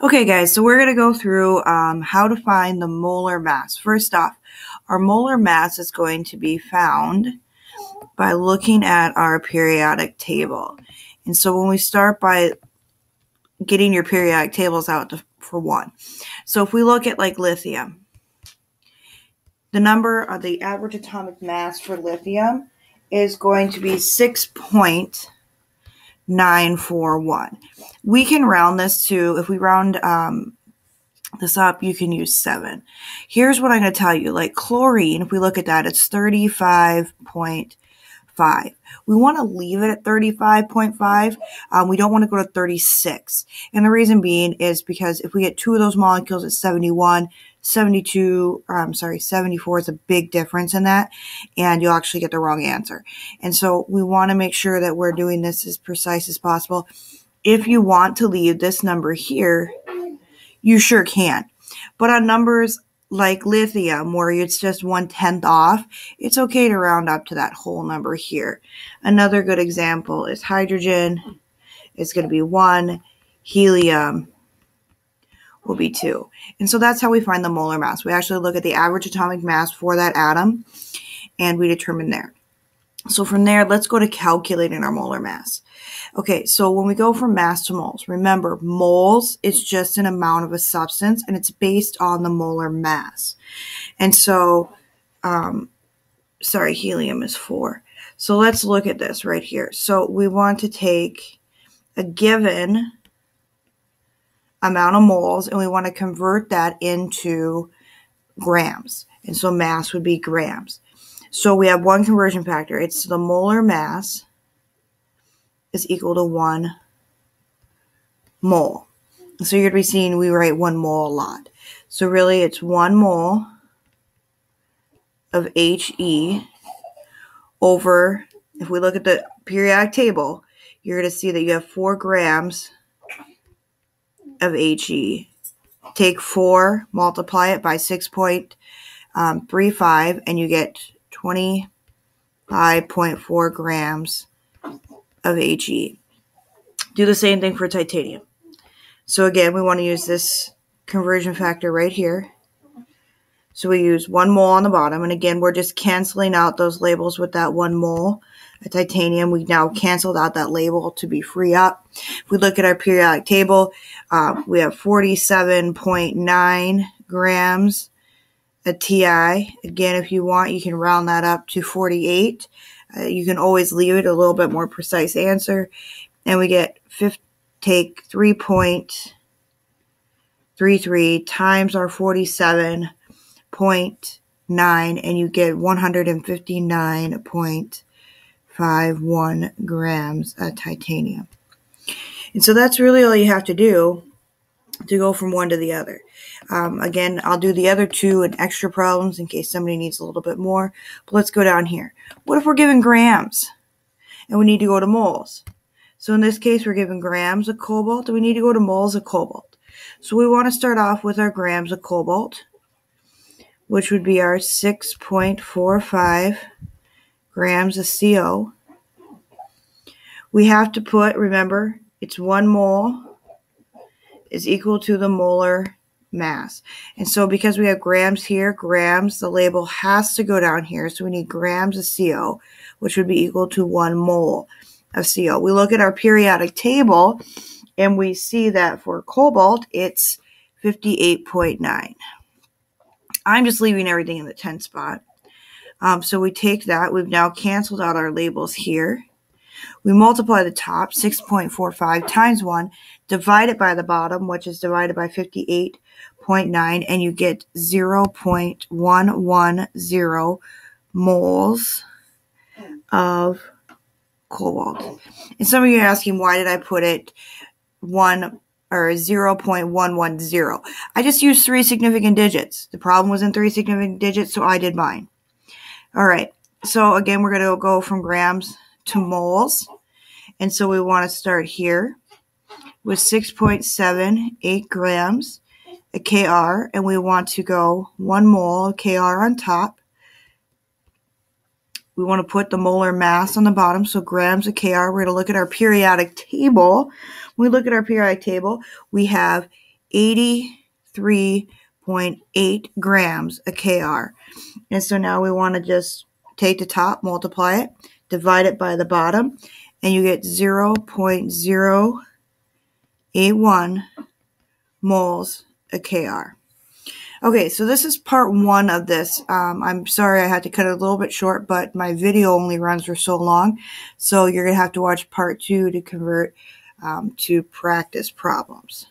Okay, guys, so we're going to go through how to find the molar mass. First off, our molar mass is going to be found by looking at our periodic table. And so when we start by getting your periodic tables out for one. So if we look at like lithium, the number of the average atomic mass for lithium is going to be 6.941. We can round this to, if we round this up, you can use 7. Here's what I'm going to tell you. Like chlorine, if we look at that, it's 35.5. We want to leave it at 35.5. We don't want to go to 36. And the reason being is because if we get two of those molecules at 71, 74 is a big difference in that, and you'll actually get the wrong answer. And so we want to make sure that we're doing this as precise as possible. If you want to leave this number here, you sure can. But on numbers like lithium, where it's just 1/10 off, it's okay to round up to that whole number here. Another good example is hydrogen. It's going to be 1. Helium will be 2. And so that's how we find the molar mass. We actually look at the average atomic mass for that atom, and we determine there. So from there, let's go to calculating our molar mass. Okay, so when we go from mass to moles, remember, moles is just an amount of a substance, and it's based on the molar mass. And so, helium is 4. So let's look at this right here. So we want to take a given amount of moles, and we want to convert that into grams. And so mass would be grams. So we have one conversion factor. It's the molar mass is equal to 1 mole. So you're going to be seeing we write 1 mole a lot. So really it's 1 mole of He over, if we look at the periodic table, you're going to see that you have 4 grams of He. Take 4, multiply it by 6.35, and you get 25.4 grams of He. Do the same thing for titanium. So again, we want to use this conversion factor right here. So we use 1 mole on the bottom, and again, we're just canceling out those labels with that 1 mole. At titanium, we now canceled out that label to be free up. If we look at our periodic table, we have 47.9 grams of Ti. Again, if you want, you can round that up to 48. You can always leave it a little bit more precise answer. And we get take 3.33 times our 47.9, and you get 159.51 grams of titanium. And so that's really all you have to do to go from one to the other. Again, I'll do the other two in extra problems in case somebody needs a little bit more. But let's go down here. What if we're given grams and we need to go to moles? So in this case, we're given grams of cobalt, and we need to go to moles of cobalt. So we want to start off with our grams of cobalt, which would be our 6.45 grams of CO. We have to put, remember, it's 1 mole is equal to the molar mass. And so because we have grams here, grams, the label has to go down here. So we need grams of CO, which would be equal to 1 mole of CO. We look at our periodic table, and we see that for cobalt, it's 58.9. I'm just leaving everything in the 10 spot. So we take that. We've now canceled out our labels here. We multiply the top, 6.45 times 1, divide it by the bottom, which is divided by 58.9, and you get 0.110 moles of cobalt. And some of you are asking, why did I put it 0.110? I just used 3 significant digits. The problem was in 3 significant digits, so I did mine. All right. So again, we're going to go from grams to moles. And so we want to start here with 6.78 grams of Kr, and we want to go 1 mole of Kr on top. We want to put the molar mass on the bottom, so grams of Kr. We're going to look at our periodic table. When we look at our periodic table, we have 83.8 grams of Kr. And so now we want to just take the top, multiply it, divide it by the bottom, and you get 0.081 moles of Kr. Okay, so this is part 1 of this. I'm sorry I had to cut it a little bit short, but my video only runs for so long, so you're going to have to watch part 2 to convert to practice problems.